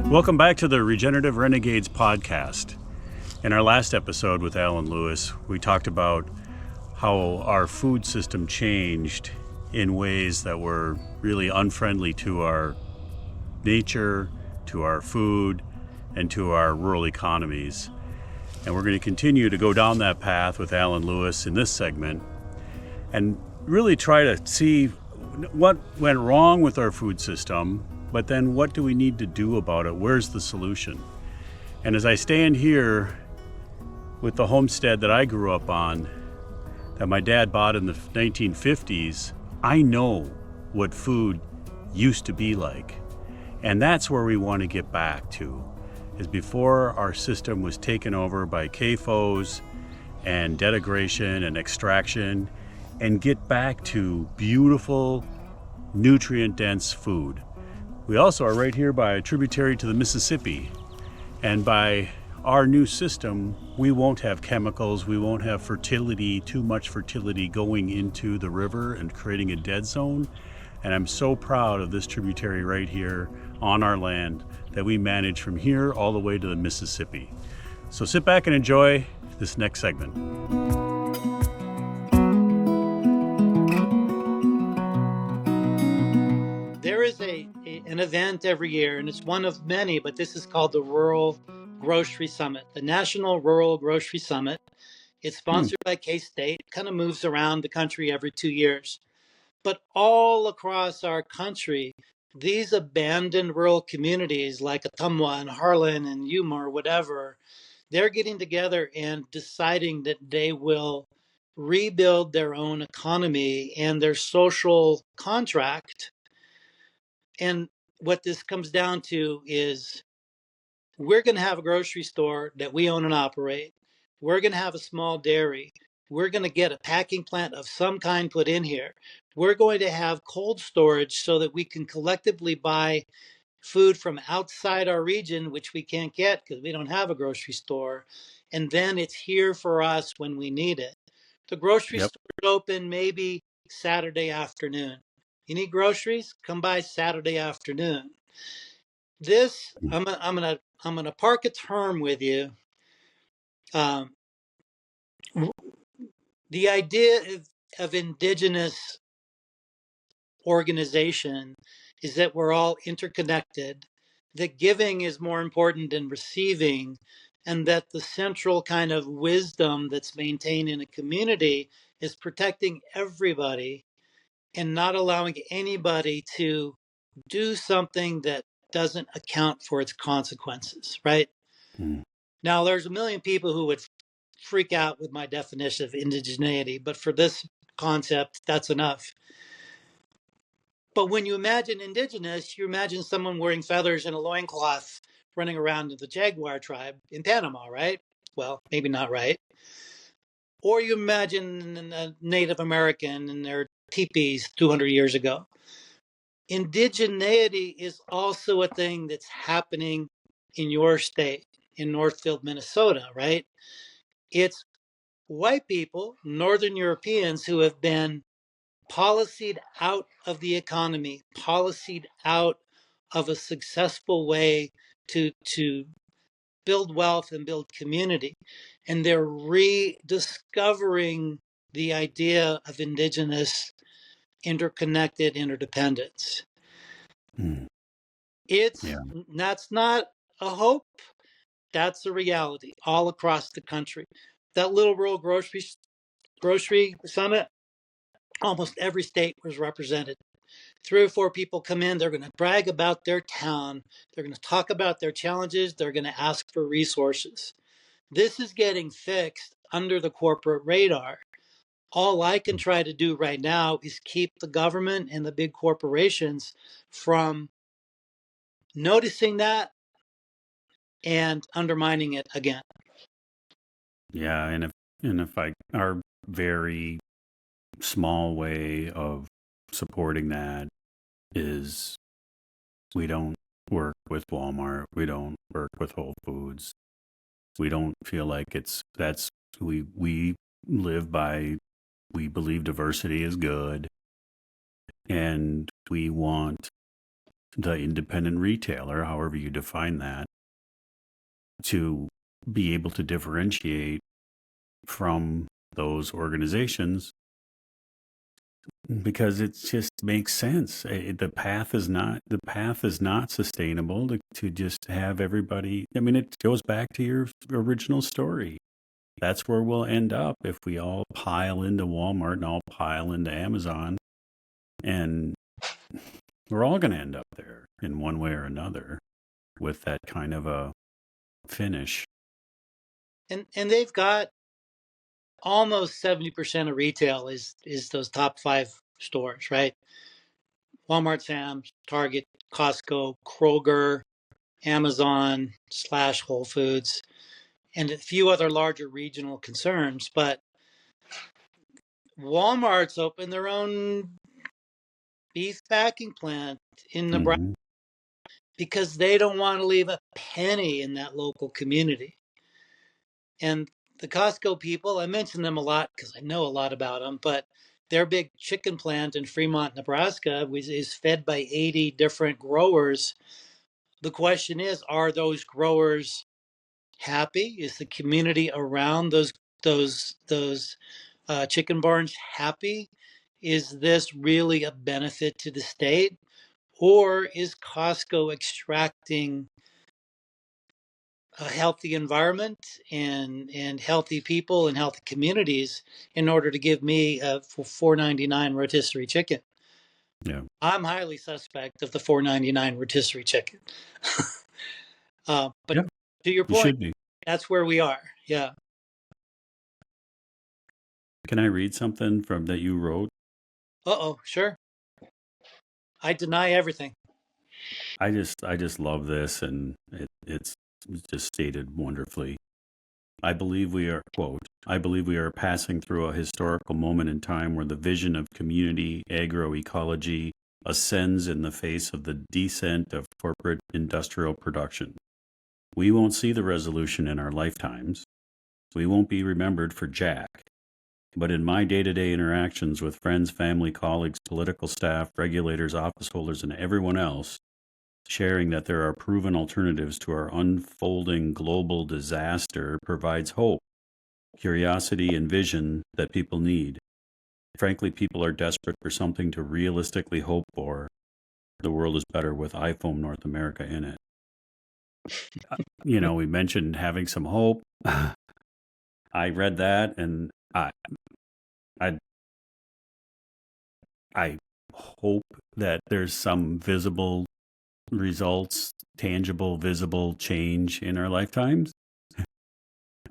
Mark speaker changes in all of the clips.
Speaker 1: Welcome back to the Regenerative Renegades podcast. In our last episode with Alan Lewis, we talked about how our food system changed in ways that were really unfriendly to our nature, to our food, and to our rural economies. And we're going to continue to go down that path with Alan Lewis in this segment and really try to see what went wrong with our food system, but then what do we need to do about it? Where's the solution? And as I stand here with the homestead that I grew up on, that my dad bought in the 1950s, I know what food used to be like. And that's where we want to get back to, is before our system was taken over by CAFOs and denigration and extraction, and get back to beautiful, nutrient-dense food. We also are right here by a tributary to the Mississippi, and by our new system, we won't have chemicals, we won't have too much fertility going into the river and creating a dead zone. And I'm so proud of this tributary right here on our land that we manage from here all the way to the Mississippi. So sit back and enjoy this next segment.
Speaker 2: There is an event every year, and it's one of many, but this is called the Rural Grocery Summit, the National Rural Grocery Summit. It's sponsored by K-State, kind of moves around the country every 2 years. But all across our country, these abandoned rural communities like Ottumwa and Harlan and Yuma or whatever, they're getting together and deciding that they will rebuild their own economy and their social contract. And what this comes down to is we're going to have a grocery store that we own and operate. We're going to have a small dairy. We're going to get a packing plant of some kind put in here. We're going to have cold storage so that we can collectively buy food from outside our region, which we can't get because we don't have a grocery store. And then it's here for us when we need it. The grocery store is open maybe Saturday afternoon. You need groceries? Come by Saturday afternoon. This, I'm gonna park a term with you. The idea of indigenous organization is that we're all interconnected, that giving is more important than receiving, and that the central kind of wisdom that's maintained in a community is protecting everybody and not allowing anybody to do something that doesn't account for its consequences, right? Now, there's a million people who would freak out with my definition of indigeneity, but for this concept, that's enough. But when you imagine indigenous, you imagine someone wearing feathers and a loincloth running around in the Jaguar tribe in Panama, right? Well, maybe not right. Or you imagine a Native American in their teepees 200 years ago. Indigeneity is also a thing that's happening in your state, in Northfield, Minnesota, right? It's white people, Northern Europeans, who have been policied out of the economy, policied out of a successful way to build wealth and build community. And they're rediscovering the idea of indigenous interconnected interdependence. That's not a hope. That's a reality all across the country. That little rural grocery summit, almost every state was represented. 3 or 4 people come in, they're going to brag about their town, they're going to talk about their challenges, they're going to ask for resources. This is getting fixed under the corporate radar. All I can try to do right now is keep the government and the big corporations from noticing that and undermining it again.
Speaker 1: Yeah, and if our very small way of supporting that is we don't work with Walmart, we don't work with Whole Foods, we don't feel like we live by, we believe diversity is good, and we want the independent retailer, however you define that, to be able to differentiate from those organizations, because it just makes sense. The path is not sustainable to just have everybody. I mean, it goes back to your original story. That's where we'll end up if we all pile into Walmart and all pile into Amazon, and we're all going to end up there in one way or another with that kind of a finish.
Speaker 2: And they've got almost 70% of retail is those top 5 stores, right? Walmart, Sam's, Target, Costco, Kroger, Amazon / Whole Foods, and a few other larger regional concerns. But Walmart's opened their own beef packing plant in Nebraska
Speaker 1: Mm-hmm.
Speaker 2: because they don't want to leave a penny in that local community. And the Costco people, I mention them a lot because I know a lot about them, but their big chicken plant in Fremont, Nebraska is fed by 80 different growers. The question is, are those growers happy? Is the community around those chicken barns happy? Is this really a benefit to the state? Or is Costco extracting a healthy environment and healthy people and healthy communities in order to give me a $4.99 rotisserie chicken?
Speaker 1: Yeah.
Speaker 2: I'm highly suspect of the $4.99 rotisserie chicken. But
Speaker 1: Yeah.
Speaker 2: to your
Speaker 1: You
Speaker 2: point,
Speaker 1: should be.
Speaker 2: that's where we are. Yeah.
Speaker 1: Can I read something from that you wrote?
Speaker 2: Uh-oh, sure. I deny everything.
Speaker 1: I just love this, and it's just stated wonderfully. I believe we are, quote, I believe we are passing through a historical moment in time where the vision of community agroecology ascends in the face of the descent of corporate industrial production. We won't see the resolution in our lifetimes. We won't be remembered for Jack. But in my day-to-day interactions with friends, family, colleagues, political staff, regulators, office holders, and everyone else, sharing that there are proven alternatives to our unfolding global disaster provides hope, curiosity, and vision that people need. Frankly, people are desperate for something to realistically hope for. The world is better with iPhone North America in it. We mentioned having some hope. I read that, and I I hope that there's some visible results, tangible, visible change in our lifetimes.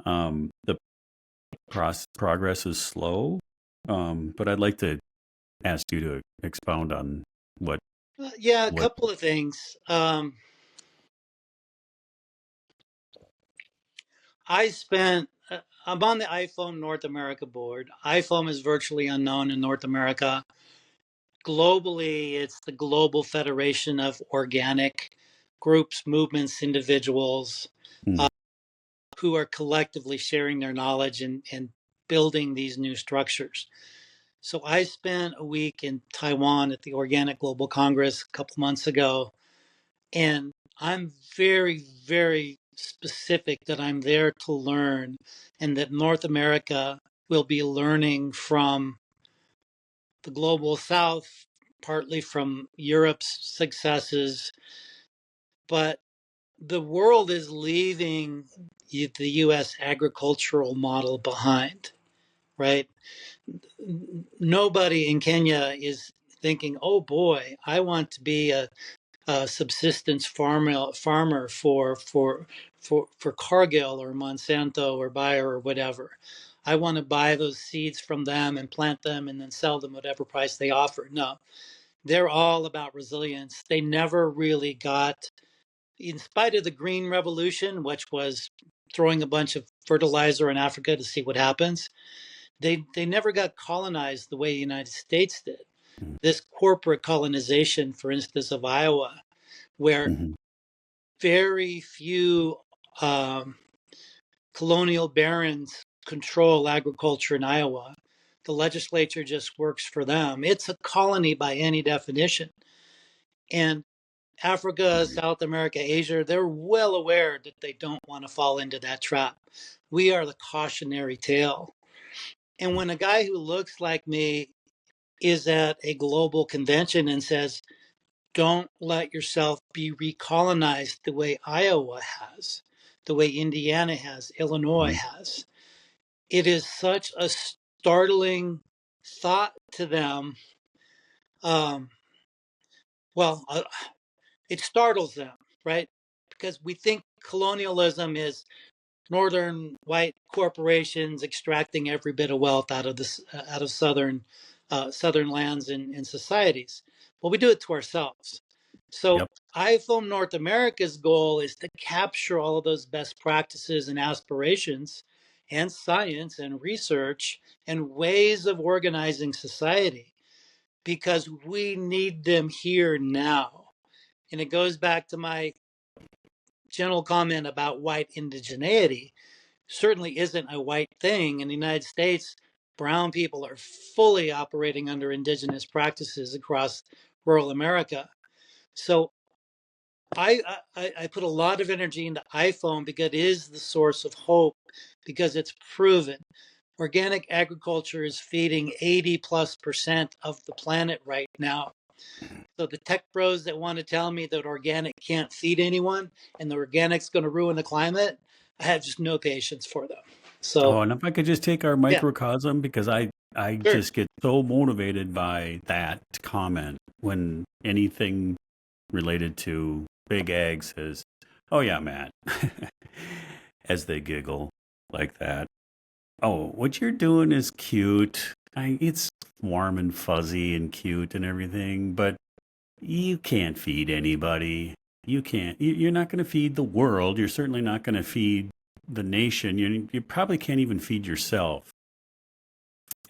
Speaker 1: The progress is slow, but I'd like to ask you to expound on what
Speaker 2: Yeah, a
Speaker 1: what.
Speaker 2: couple of things. I'm on the iPhone North America board. iPhone is virtually unknown in North America. Globally, it's the Global Federation of Organic Groups, Movements, Individuals
Speaker 1: Mm,
Speaker 2: uh, who are collectively sharing their knowledge and building these new structures. So I spent a week in Taiwan at the Organic Global Congress a couple months ago, and I'm very, very specific that I'm there to learn and that North America will be learning from the global south, partly from Europe's successes, but the world is leaving the US agricultural model behind, right? Nobody in Kenya is thinking, oh boy, I want to be a subsistence farmer for Cargill or Monsanto or Bayer or whatever. I want to buy those seeds from them and plant them and then sell them whatever price they offer. No, they're all about resilience. They never really got, in spite of the Green Revolution, which was throwing a bunch of fertilizer in Africa to see what happens, they never got colonized the way the United States did.
Speaker 1: mm,
Speaker 2: This corporate colonization, for instance, of Iowa, where
Speaker 1: mhm,
Speaker 2: very few colonial barons control agriculture in Iowa. The legislature just works for them. It's a colony by any definition. And Africa, South America, Asia, they're well aware that they don't want to fall into that trap. We are the cautionary tale. And when a guy who looks like me is at a global convention and says, don't let yourself be recolonized the way Iowa has, the way Indiana has, Illinois
Speaker 1: Mhm.
Speaker 2: has, it is such a startling thought to them. Um, well, it startles them, right? Because we think colonialism is northern white corporations extracting every bit of wealth out of this out of southern lands and societies. Well, we do it to ourselves. So
Speaker 1: Yep.
Speaker 2: iPhone North America's goal is to capture all of those best practices and aspirations and science and research and ways of organizing society because we need them here now. And it goes back to my general comment about white indigeneity. Certainly isn't a white thing. In the United States, brown people are fully operating under indigenous practices across rural America. So I put a lot of energy into iPhone because it is the source of hope, because it's proven. Organic agriculture is feeding 80+% of the planet right now. So the tech bros that want to tell me that organic can't feed anyone and the organic's going to ruin the climate, I have just no patience for them. So
Speaker 1: Oh, and if I could just take our
Speaker 2: yeah,
Speaker 1: microcosm, because I
Speaker 2: sure.
Speaker 1: just get so motivated by that comment when anything related to big ag says, "Oh yeah, Matt," as they giggle like that. Oh, what you're doing is cute. It's warm and fuzzy and cute and everything, but you can't feed anybody. You can't. You're not going to feed the world. You're certainly not going to feed the nation. You probably can't even feed yourself.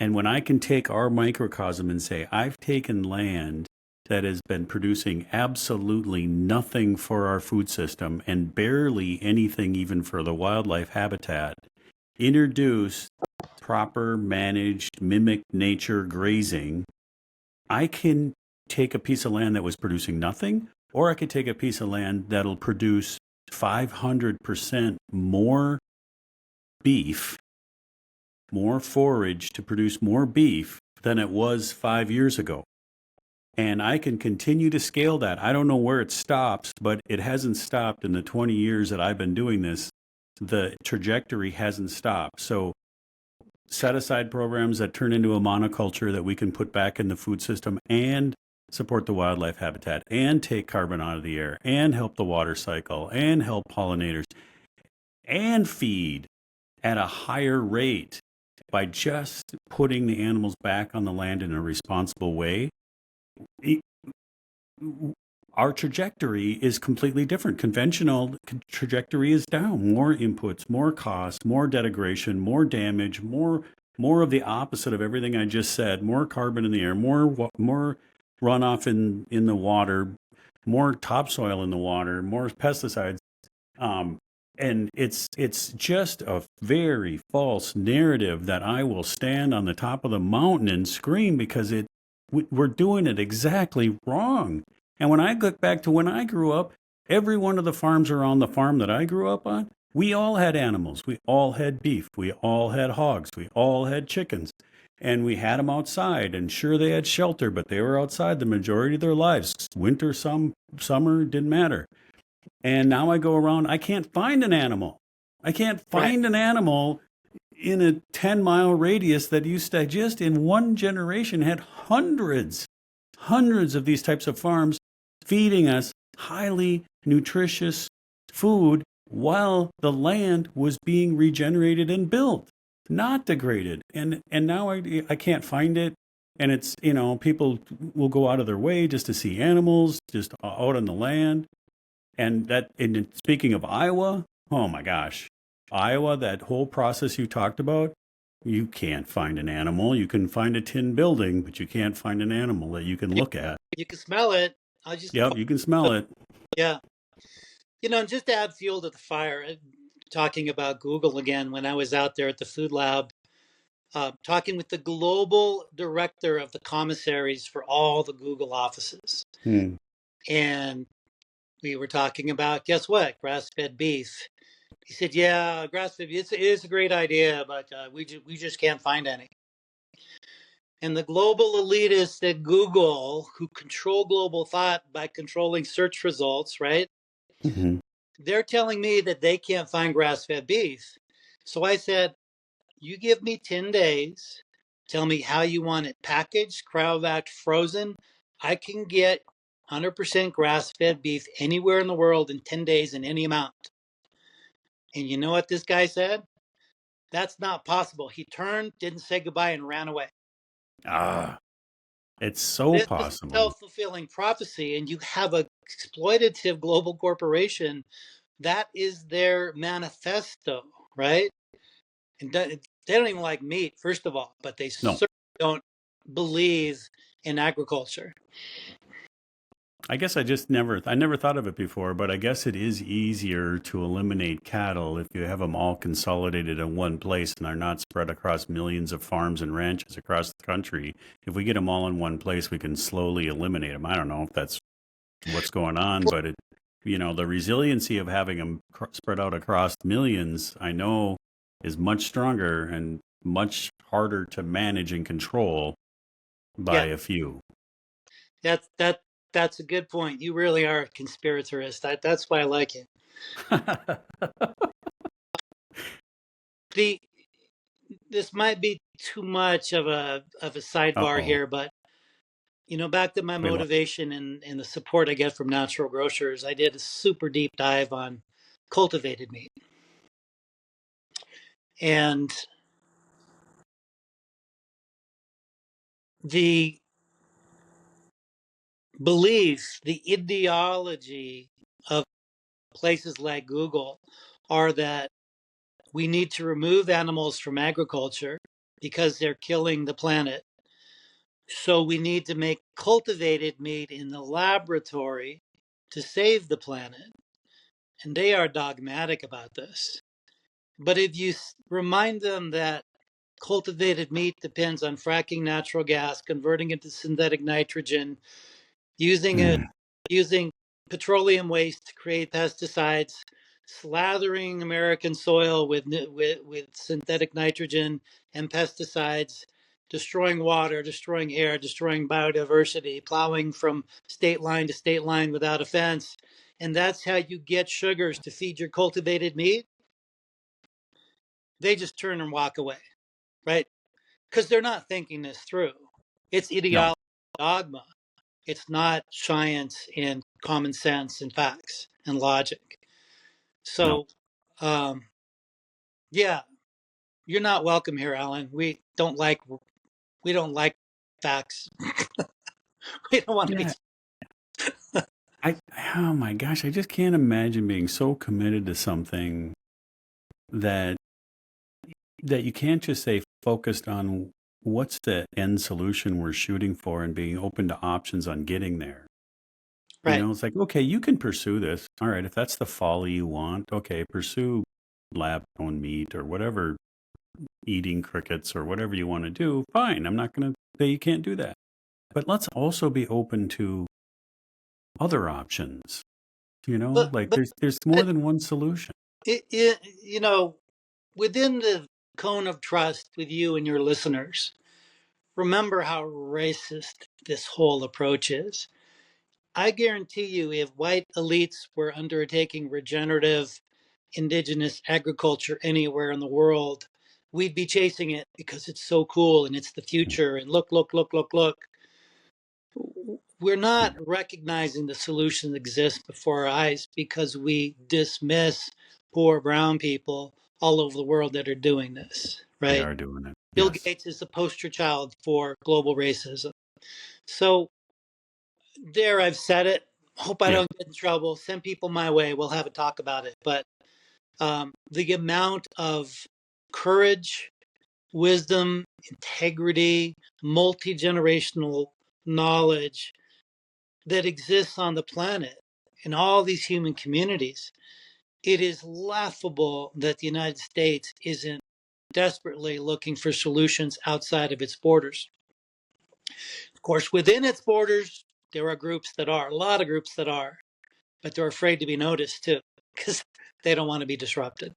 Speaker 1: And when I can take our microcosm and say, I've taken land that has been producing absolutely nothing for our food system and barely anything even for the wildlife habitat, introduce proper managed mimic nature grazing, I can take a piece of land that was producing nothing, or I could take a piece of land that'll produce 500% more beef, more forage to produce more beef than it was 5 years ago. And I can continue to scale that. I don't know where it stops, but it hasn't stopped in the 20 years that I've been doing this. The trajectory hasn't stopped. So set aside programs that turn into a monoculture that we can put back in the food system and support the wildlife habitat and take carbon out of the air and help the water cycle and help pollinators and feed at a higher rate by just putting the animals back on the land in a responsible way. Our trajectory is completely different. Conventional trajectory is down. More inputs, more cost, more degradation, more damage, more of the opposite of everything I just said. More carbon in the air, more runoff in the water, more topsoil in the water, more pesticides. Um, and it's just a very false narrative that I will stand on the top of the mountain and scream because we're doing it exactly wrong. And when I look back to when I grew up, every one of the farms around the farm that I grew up on, we all had animals. We all had beef. We all had hogs. We all had chickens. And we had them outside. And sure, they had shelter, but they were outside the majority of their lives. Winter, summer, didn't matter. And now I go around, I can't find an animal. I can't
Speaker 2: Right.
Speaker 1: find an animal in a 10-mile radius that used to just in one generation had hundreds of these types of farms feeding us highly nutritious food while the land was being regenerated and built, not degraded. And now I can't find it. And it's, people will go out of their way just to see animals just out on the land. And speaking of Iowa, oh my gosh, Iowa, that whole process you talked about, you can't find an animal. You can find a tin building, but you can't find an animal that you can look at.
Speaker 2: You can smell it. I just
Speaker 1: Yep, you can smell it.
Speaker 2: yeah. And just to add fuel to the fire, talking about Google again, when I was out there at the Food Lab, talking with the global director of the commissaries for all the Google offices.
Speaker 1: Hmm.
Speaker 2: And we were talking about, guess what? Grass-fed beef. He said, yeah, grass-fed beef, it is a great idea, but we just can't find any. And the global elitists at Google, who control global thought by controlling search results, right?
Speaker 1: Mm-hmm.
Speaker 2: They're telling me that they can't find grass-fed beef. So I said, you give me 10 days, tell me how you want it packaged, cryovac, frozen. I can get 100% grass-fed beef anywhere in the world in 10 days in any amount. And you know what this guy said? That's not possible. He turned, didn't say goodbye, and ran away.
Speaker 1: Ah, it's so
Speaker 2: This is a
Speaker 1: possible.
Speaker 2: self-fulfilling prophecy, and you have a exploitative global corporation. That is their manifesto, right? And they don't even like meat, first of all, but they
Speaker 1: No,
Speaker 2: certainly don't believe in agriculture.
Speaker 1: I guess I never thought of it before, but I guess it is easier to eliminate cattle if you have them all consolidated in one place and are not spread across millions of farms and ranches across the country. If we get them all in one place, we can slowly eliminate them. I don't know if that's what's going on, but the resiliency of having them spread out across millions, I know, is much stronger and much harder to manage and control by
Speaker 2: Yeah,
Speaker 1: a few.
Speaker 2: that's that that's a good point. You really are a conspiratorist. That's why I like you. The This might be too much of a sidebar
Speaker 1: Uh-oh.
Speaker 2: here, but back to my
Speaker 1: We lo-
Speaker 2: motivation and the support I get from natural grocers, I did a super deep dive on cultivated meat. And the belief, the ideology of places like Google are that we need to remove animals from agriculture because they're killing the planet. So we need to make cultivated meat in the laboratory to save the planet. And they are dogmatic about this. But if you remind them that cultivated meat depends on fracking natural gas, converting it to synthetic nitrogen, using it
Speaker 1: Mm.
Speaker 2: using petroleum waste to create pesticides, slathering American soil with synthetic nitrogen and pesticides, destroying water, destroying air, destroying biodiversity, plowing from state line to state line without a fence. And that's how you get sugars to feed your cultivated meat. They just turn and walk away, right? Because they're not thinking this through. It's
Speaker 1: No,
Speaker 2: ideology, dogma. It's not science and common sense and facts and logic.
Speaker 1: no.
Speaker 2: So, yeah, you're not welcome here, Alan. We don't like facts. We don't want to be.
Speaker 1: Yeah, I oh my gosh, I just can't imagine being so committed to something that you can't just say focused on what's the end solution we're shooting for and being open to options on getting there.
Speaker 2: Right.
Speaker 1: It's like, okay, you can pursue this. All right, if that's the folly you want, okay, pursue lab grown meat or whatever, eating crickets or whatever you want to do. Fine, I'm not going to say you can't do that. But let's also be open to other options.
Speaker 2: But
Speaker 1: Like
Speaker 2: but
Speaker 1: there's more than one solution.
Speaker 2: it within the cone of trust with you and your listeners, remember how racist this whole approach is. I guarantee you, if white elites were undertaking regenerative indigenous agriculture anywhere in the world, we'd be chasing it because it's so cool and it's the future. And look, look, look, look, look. We're not recognizing the solution that exists before our eyes because we dismiss poor brown people all over the world that are doing this,
Speaker 1: They
Speaker 2: right?
Speaker 1: are doing it.
Speaker 2: Bill
Speaker 1: Yes.
Speaker 2: Gates is the poster child for global racism. So there, I've said it. Hope I
Speaker 1: Yeah.
Speaker 2: don't get in trouble. Send people my way. We'll have a talk about it. But the amount of courage, wisdom, integrity, multi generational knowledge that exists on the planet in all these human communities, it is laughable that the United States isn't desperately looking for solutions outside of its borders. Of course, within its borders, there are groups that are, a lot of groups that are. but they're afraid to be noticed too because they don't want to be disrupted.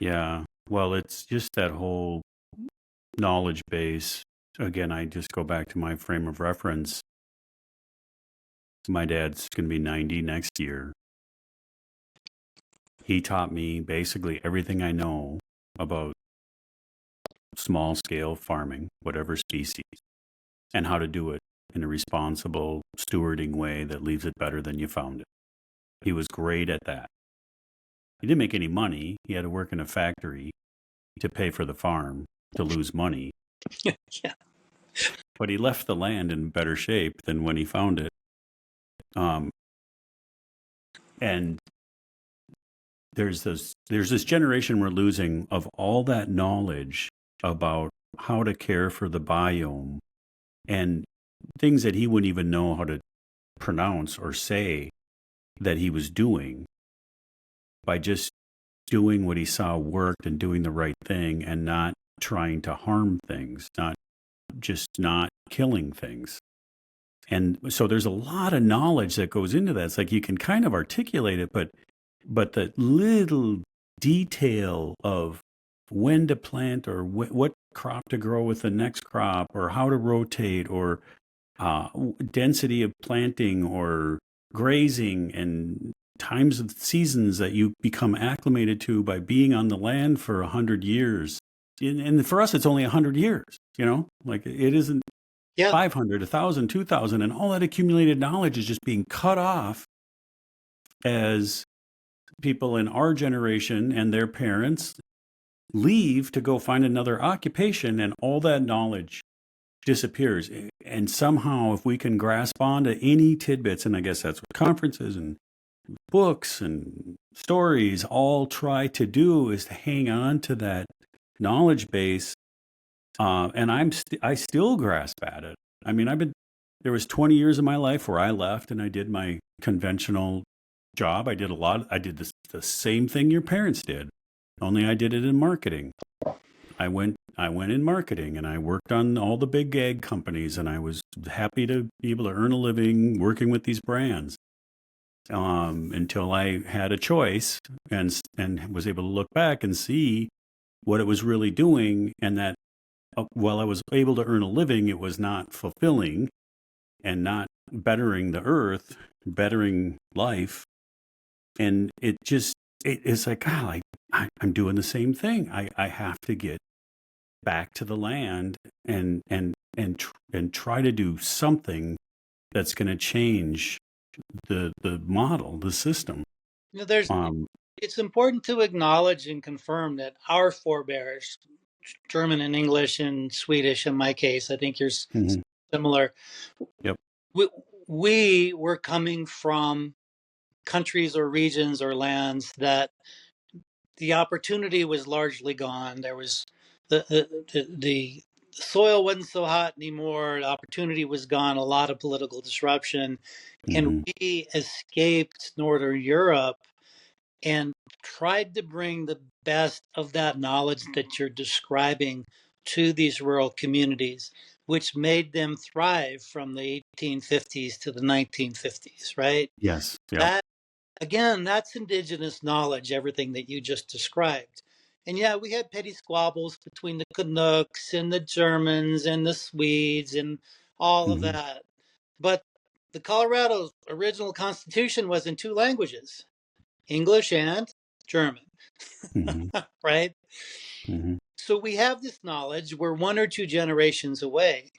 Speaker 1: Yeah. Well, it's just that whole knowledge base. Again, I just go back to my frame of reference. My dad's going to be 90 next year. He taught me basically everything I know about small scale farming, whatever species, and how to do it in a responsible, stewarding way that leaves it better than you found it. He was great at that. He didn't make any money. He had to work in a factory to pay for the farm to lose money.
Speaker 2: Yeah.
Speaker 1: But he left the land in better shape than when he found it. And there's this generation we're losing of all that knowledge about how to care for the biome and things that he wouldn't even know how to pronounce or say that he was doing by just doing what he saw worked and doing the right thing and not trying to harm things, not killing things. And so there's a lot of knowledge that goes into that. It's like you can kind of articulate it, but the little detail of when to plant or what crop to grow with the next crop or how to rotate or density of planting or grazing and times of seasons that you become acclimated to by being on the land for 100 years. And for us, it's only 100 years, like it isn't 500, 1,000, 2,000, and all that accumulated knowledge is just being cut off as people in our generation and their parents leave to go find another occupation, and all that knowledge disappears. And somehow, if we can grasp onto any tidbits, and I guess that's what conferences and books and stories all try to do, is to hang on to that knowledge base. And I still grasp at it. I mean, there was 20 years of my life where I left and I did my conventional job. I did the same thing your parents did, only I did it in marketing. I went in marketing and I worked on all the big ag companies, and I was happy to be able to earn a living working with these brands. Until I had a choice and was able to look back and see what it was really doing, and that while I was able to earn a living, it was not fulfilling and not bettering the earth, bettering life. And it's like, God, I'm doing the same thing. I have to get back to the land and try to do something that's going to change the model, the system.
Speaker 2: It's important to acknowledge and confirm that our forebears, German and English and Swedish in my case, I think yours similar.
Speaker 1: Yep.
Speaker 2: We were coming from countries or regions or lands that the opportunity was largely gone. There was the soil wasn't so hot anymore. The opportunity was gone. A lot of political disruption, and we escaped Northern Europe and tried to bring the best of that knowledge that you're describing to these rural communities, which made them thrive from the 1850s to the 1950s, right?
Speaker 1: Yes. Yep.
Speaker 2: Again, that's indigenous knowledge, everything that you just described. And yeah, we had petty squabbles between the Canucks and the Germans and the Swedes and all of that. But the Colorado original Constitution was in two languages, English and German, right? So we have this knowledge. We're one or two generations away.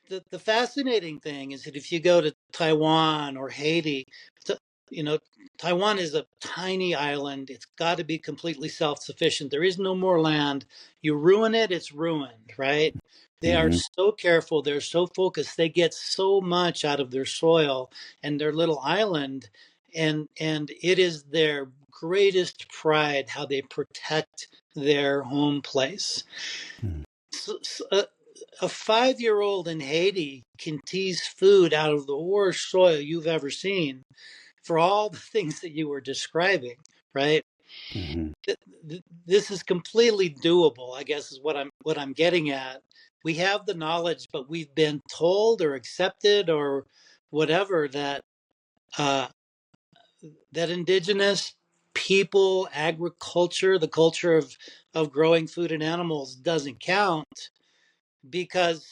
Speaker 2: The fascinating thing is that if you go to Taiwan or Haiti, Taiwan is a tiny island. It's got to be completely self-sufficient. There is no more land. You ruin it, it's ruined, right? They are so careful. They're so focused. They get so much out of their soil and their little island. And it is their greatest pride how they protect their home place. A 5-year-old in Haiti can tease food out of the worst soil you've ever seen for all the things that you were describing, right? This is completely doable, I guess, is what I'm getting at. We have the knowledge, but we've been told or accepted or whatever that that indigenous people, agriculture, the culture of growing food and animals doesn't count because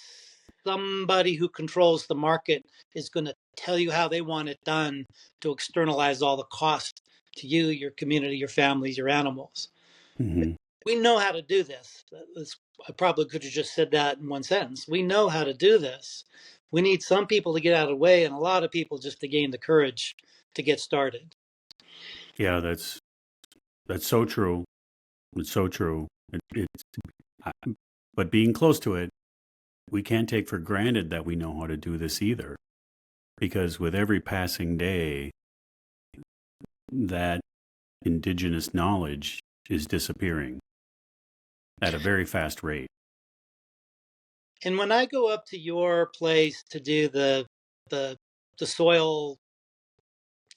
Speaker 2: somebody who controls the market is going to tell you how they want it done to externalize all the cost to you, your community, your families, your animals.
Speaker 1: Mm-hmm.
Speaker 2: We know how to do this. I probably could have just said that in one sentence. We know how to do this. We need some people to get out of the way and a lot of people just to gain the courage to get started.
Speaker 1: Yeah, that's so true. It's so true. I, but being close to it, we can't take for granted that we know how to do this either, because with every passing day, that indigenous knowledge is disappearing at a very fast rate.
Speaker 2: And when I go up to your place to do the soil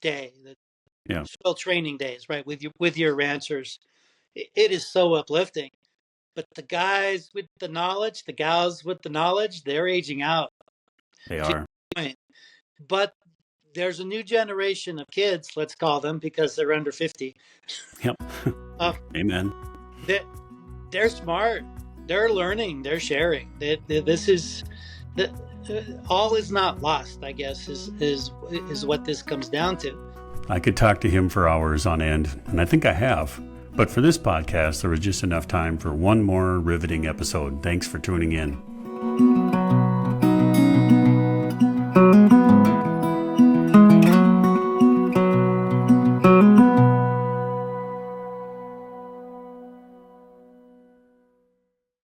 Speaker 2: day, the
Speaker 1: Yeah,
Speaker 2: soil training days, right, with your ranchers, it is so uplifting. But the guys with the knowledge, the gals with the knowledge, they're aging out.
Speaker 1: they
Speaker 2: To
Speaker 1: are.
Speaker 2: your point. But there's a new generation of kids, let's call them, because they're under 50.
Speaker 1: Yep.
Speaker 2: Uh,
Speaker 1: Amen.
Speaker 2: they're, they're smart. They're learning. They're sharing. This is the all is not lost, I guess, is what this comes down to.
Speaker 1: I could talk to him for hours on end, and I think I have. But for this podcast, there was just enough time for one more riveting episode. Thanks for tuning in.